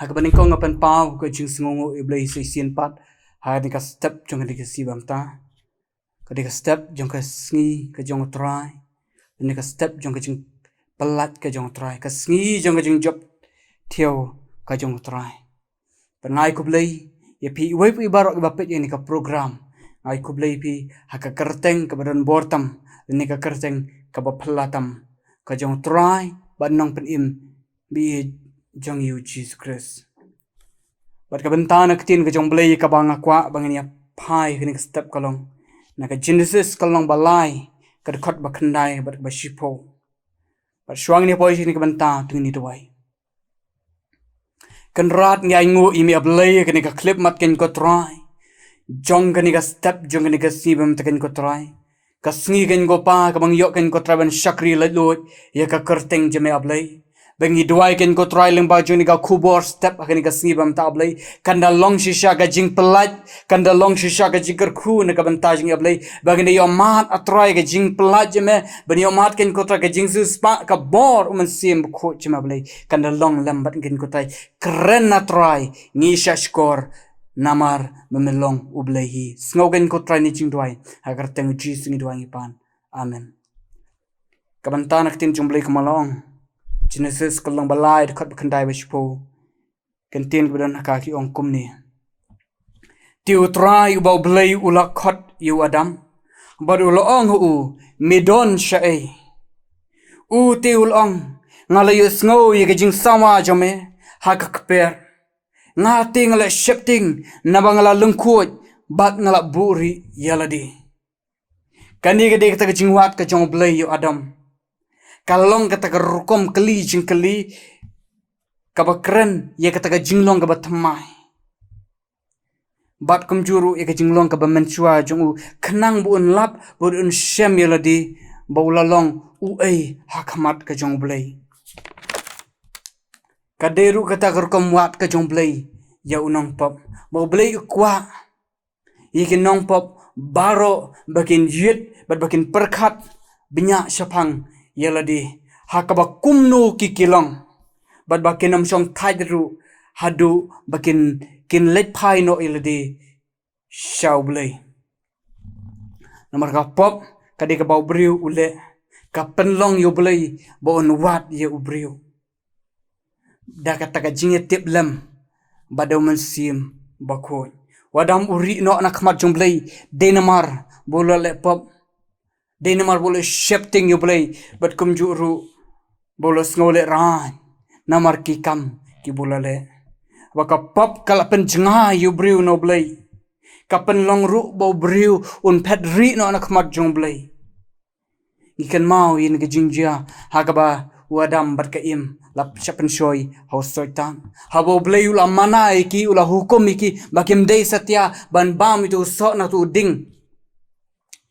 Hakabaning ko ngapan pau ko jing singongo iblay sa isian pat ha ka step jong ka sibam ta ka step jong ka sngi ka jong try ka step jong ka jing pelat ka jong try ka sngi jong ka jing job theo ka jong try pengai ku blay ya pi wai pi barok ba pet ni ka program ai ku blay pi haka kerteng ka badan bortam ni ka kerteng ka ba pelatam ka jong try banong pen im bi jong you Jesus Christ. Bat ka bentana ketin ka jong blay ka bang akwa bang ni pai kini step kalong. Na ka Genesis kalong balai ka dekot ba kendai bat ba shipo. Bat syuang ni poi sini ka benta tung ni tuai. Kan rat ngai ngu imi ablay kini ka clip mat ken ko try. Jong kini ka step jong kini ka sibam ta ken ko try. Ka sngi ken go pa ka bang yok ken ko try ban shakri lalot ya ka kerteng jeme ablay. Bengi duai ken ko try leng baju ni ka kubor step akan ka sibam ta ablay kanda long shisha ka jing pelat kanda long shisha ka jikar khu na ka banta jing ablay bagni yo mat atrai ka jing pelat jeme bani yo mat ken ko try ka jing su spa ka bor sim khu jeme ablay kanda long lambat ken ko try keren na try ni shashkor namar memelong ublay hi snogen ko try ni jing duai agar teng Jesus ni duai pan amen kabanta nak tin jumblay kamalong Genesis kalong balai dekat berkendai bersyukur. Kentin kemudian kaki ong kum ni. Tiu try ubau belai ulak kot yu Adam. Baru ong u medon syai. Tiu ong ngalayu snow ye kejing sama jome hak keper. Ngati ngala shifting nabang ngala lengkut bat ngala buri yaladi. Kani gede kita kejing wat kejong belai yu Adam. Kalong kata kerukom keli jing keli kaba keren ya kata ke jinglong kaba temai bat kumjuru ya ke jinglong kaba mencua jung kenang buun lap buun syam ya ladi bau lalong uai hakamat ke jong blay kaderu kata kerukom wat ke jong blay ya unong pop bau blay kwa ya ke nong pop baro bakin yit bakin perkat binyak syapang yaladi hakaba kumnu kikilong bad bakin am song taidru hadu bakin kin let pai no yaladi shaublay namar ka pop kadi ka bau briu ule ka penlong yo blay bon wat ye ubriu da kata ka jinge tip lem badau mensim bakoi wadam uri no nak mat jumblay denamar bola le pop Denamar boleh shifting you play, but kum juru boleh ngolek ran, namar kikam ki bola le. Waka pop kalapen jengah you brew no play, kapen long ru bau brew un pet ri no anak mat jong play. Ikan mau in ke jingjia hakaba wadam bat kaim lap chapen shoy haus soitan. Habo play ula mana iki ula hukum iki bakim day satya ban bam itu sok na tu ding.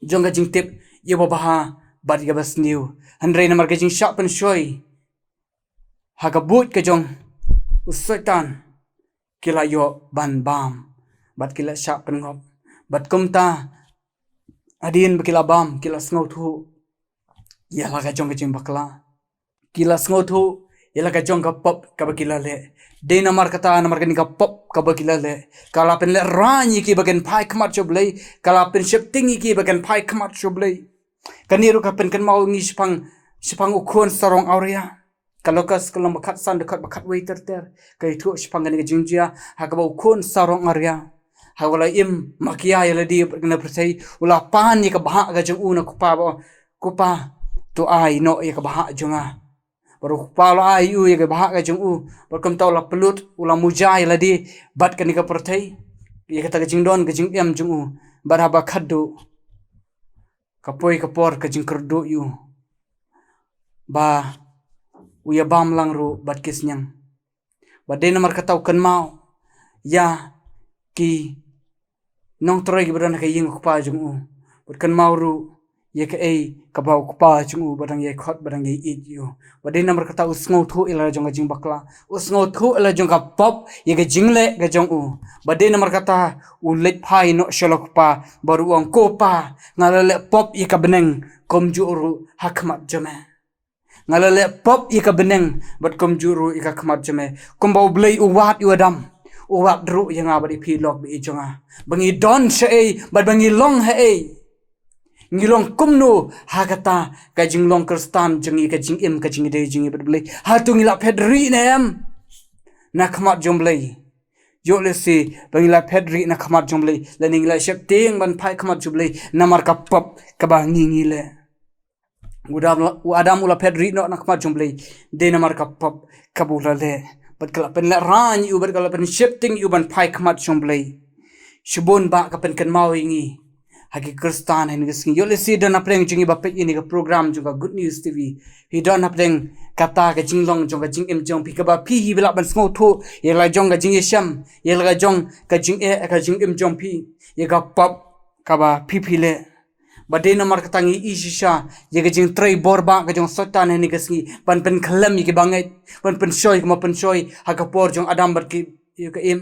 Jong ka jing tip ya babaha bad ga bas new handre namar ke jing shop pen shoy haga but ke jong usaitan kila yo ban bam bad kila shop pen ngop bad kumta adin bakila bam kila sngo thu ya la ka jong ke jing bakla kila sngo thu ya la ka jong ka pop ka bakila le de namar kata namar ke ni ka pop ka bakila le kala pen le rani ki bagen pai kmat choblay kala pen shifting ki bagen pai kmat choblay kaniru kapen kan mau ngi sipang ukon sarong aurea kalokas kalau bakat san dekat bakat waiter ter kai tu sipang kan jingjia hakaba ukon sarong aurea hawala im makia ya ladi kena persai ula pan ni ka bahak ga jung una kupa tu ai no ya ka bahak junga baru kupa lo ai u ya ka bahak ga jung u berkam tau la pelut ula mujai ladi bat kan ka pertai ya kata ga jingdon ga jing em jung u baraba khaddu kapoi kapor ke jing kerdu yu ba uya bam lang ru bat kis nyang ba de namar katau kan mau ya ki nong troy ki badan ka ying kupa jung u bat kan mau ru ye ka ei ka bau kupa jung u badang ye khot badang ye it yu ba de namar katau sngo thu ila jong ka jing bakla sngo thu ila jong ka pop ye ka jingle ka jong u ba de namar kata ulet pai no shalok pa baru ang kopa ngalale pop ye ka beneng kom juru hakmat jame ngalale pop ika beneng bat kom juru ika khamat jame kom bau blei uwat iwadam uwat dru yang abadi pilok bi jonga bangi don sei bat bangi long he ngilong kumnu hagata ka jinglong kristan jengi ka jingim ka jingi de jingi bat blei hatu ngila pedri nem na khamat jomblei yo le si bangila pedri na khamat jomblei la ningla shep ting ban phai khamat jomblei namar ka pop ka ba ngi le Adam ula pedri no nak mat jumblei de namar ka pop kabula le bat kala pen la ran u bat kala pen shifting u ban pai kmat jumblei shubon ba ka pen kan mau ingi hagi kristan hen gising yo le si don apreng jingi ba pe ini ka program juga good news tv hi don apreng kata ka jinglong jong ka jing em jong pi ka ba pi hi bila ban smo tho ye la jong ka jing sham ye la jong ka jing ka jing em jong pi ye ka pop ka ba pi pi le bade namar katangi isisha ye jing trai borba ka jong sotan ni gasngi pan pen khalam ki bangai pan pen shoy ma pen shoy ha ka por jong adam bar ki ye ka em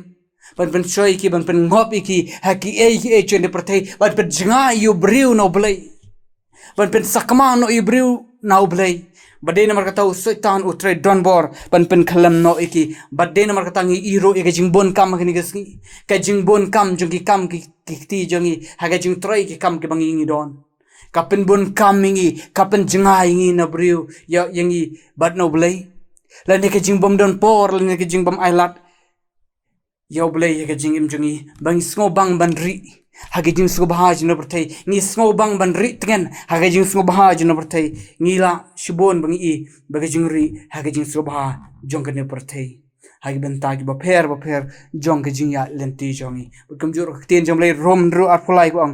pan pen shoy ki ban pen ngop ki ha ki e chende perthai pan pen jinga yu briu no blai pan pen sakma no yu briu no blai bade namar kata sotan u trai don bor pan pen khalam no iki bade namar katangi iro ye jing bon kam ni gasngi ka jing bon kam jong ki kam ki ti jongi haga jing trai ki kam ki bangi ngi don kapen bon kam ngi kapen jinga ngi na briu ya yangi bat no blai la ne ke jing bom don por la ne ke jing bom ailat ya blai ke jing im jongi bang sngo bang ban ri haga jing sngo bahaj no bertai ngi sngo bang ban ri tengen haga jing sngo bahaj no bertai ngi la shibon bangi i baga jing ri haga jing sngo bah jong ke ne bertai hagi bentagi ba pher jong ke jing ya lenti jongi bukum jur ten jom le rom ru ar pulai ko ang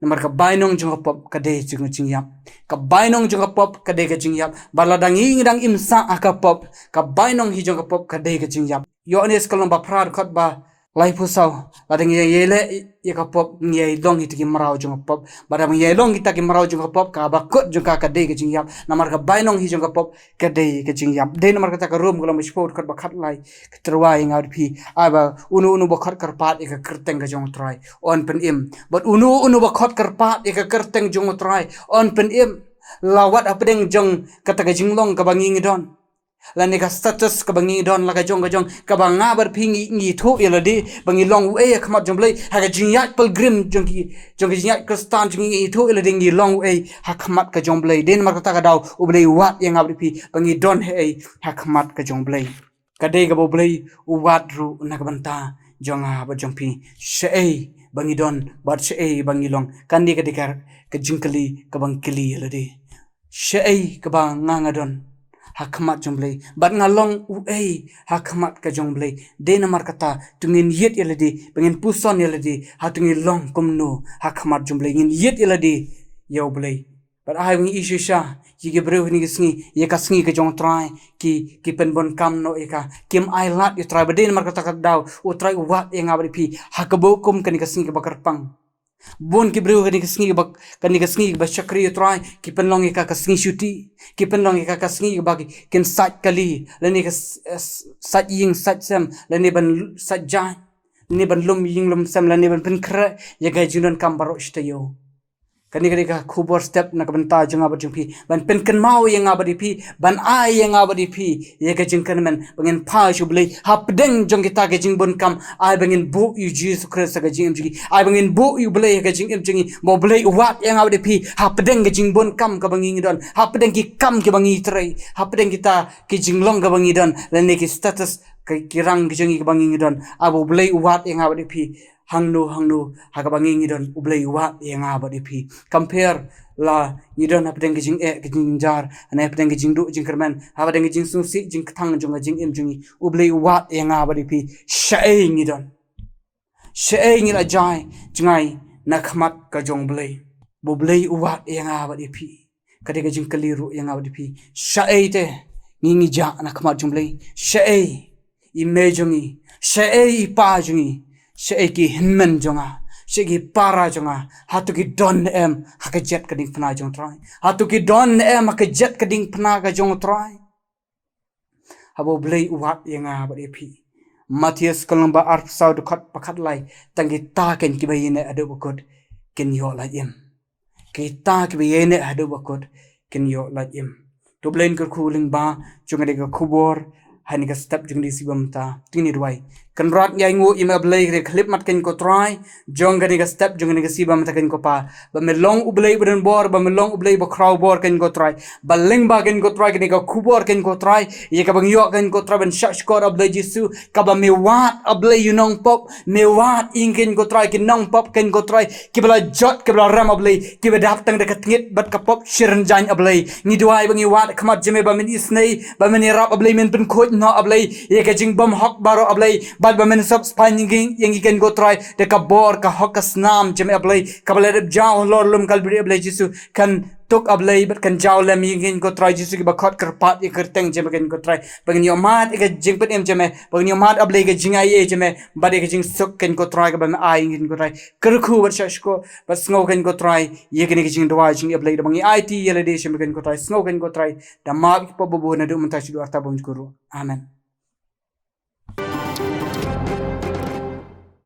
namar ka bainong jong pop ka de jing yap ka bainong jong pop ka de ka jing yap baladang dang imsa aka pop ka bainong hi jong pop ka de ka jing yap yo anes kalong ba prar khot ba lai pusau ladang ye ka pop ye long hi tiki marau jong pop badam ye long hi taki marau jong pop ka ba kot jong ka de ka jing yap namar ka bainong hi jong pop ka de ka jing yap de namar ka ta rom kalong sport khot ba khat lai terwai ngar phi aba unu ba khot karpat ka kerteng ka jong trai on pen im but unu ba khot karpat ka kerteng jong trai on pen im lawat apdeng jong kata ka jinglong ka bangi ngidon lani ka status ka bangi don la ka jong ka banga bar phingi ngi tho yeladi bangi long e khamat jomblei ha ka jingyat pilgrim jong ki jingyat kristan jong ngi tho yeladi ngi long e ha khamat ka jomblei den mar ka ta ka daw ublei wat yang abri phi bangi don he ha khamat ka jomblei ka de ka boblei uwat ru na ka banta jonga ba jongpi she bangi don bat she bangi long kandi ka dikar ka jingkali ka bangkili yeladi she ka bang ngangadon hakmat jomblei bat ngalong uei hakmat ka jomblei de namar kata tungin yet yeladi pengen puson yeladi hatungin long kumno hakmat jomblei ngin yet yeladi yoblei bat ai ngi ishisha yige breu ni gisngi ye kasngi ka jong trai ki pen bon kam no eka kim ai lat ye trai bade namar kata daw u trai wat yang abri pi hakabo kum kan kasngi ka bakar pang bon ki breu kan kasngi ba chakri trai ki penlong ka kasngi shuti ki penlong ka kasngi ba ken sat kali lani ka sat ying sat sem lani ban sat jan ni ban lum ying lum sem lani ban pen kra ya ga junan kam baro shtayo kani ka khubor step na kabanta janga ba jingpi ban pen kan mau yang abadi pi ban ai yang abadi pi ye ka jing kan men bangin pa shublei hapdeng jong kita ka jing bon kam ai bangin bu yu jesus christ ka jing jing ai bangin bu yu blei ka jing jing mo blei wat yang abadi pi hapdeng ka jing bon kam ka bangin don hapdeng ki kam ki bangi trai hapdeng kita ki jing long ka bangi don lene ki status ki rang ki jing ki bangi don abu blei wat yang abadi pi hangno hakabangi ngidon ublei wa yang abadi pi compare la ngidon apdeng jing jing jar ana apdeng jing du jing kerman apdeng jing susi jing thang jong jing im jing ublei wa yang abadi pi shae ngidon shae ngila jai jingai nakmat ka jong blei bublei wa yang abadi pi kadega jing kaliru yang abadi pi shae te ngingi ja nakmat jong blei shae imejongi shae ipa jongi Seiki hinmen jonga, seiki para jonga, hatu ki don em hakajet kading pena jong try, hatu ki don em hakajet kading pena ka jong try. Habo blei uat yang abadi pi. Matius kalamba arp sau dekat pakat lai, tangi taken ki bayine adu bakut ken yo la im. Ki ta ki bayine adu bakut ken yo la im. to blain ker khu ling ba chung de ka khubor hani ka step jung di sibam ta tini ruai kan rat ngai ngu ima blai re clip mat ken ko try jong gani ka step jung ni ka sibam ta ken ko pa ba me long ublai bren bor ba me long ublai ba kraw bor ken ko try ba ling ba ken ko try ken ka khubor ken ko try ye ka bang yo ken ko try ban shak skor ablai jisu ka ba me wat ablai you nong pop me wat ing ken ko try ken nong pop ken ko try ki bala jot ki bala ram ablai ki ba dap tang de ka tingit bat ka pop shiran jan ablai ni duai bang wat khamat jeme ba men isnei ba men rap ablai men pen khoj no ablai ye ka jing bam hok baro ablai bad ba men sub spine yang ikan go try de ka bor ka hok ka snam jeme ablai ka bala de jaw lor lum kal bri ablai jisu kan tok ablai bat kan jaw lam yang go try jisu ki ba khot kerpat ye kerteng jeme kan go try bang yo mat ka jing pet em jeme bang yo mat ablai ka jing ai jeme bad ka jing sok kan go try ka ba ai yang go try kerku bat shashko bat sngo kan go try ye kan ka jing dwa jing ablai bang IT ye le de jeme kan go try sngo kan go try da mak po bo na du mta shidu arta bom guru amen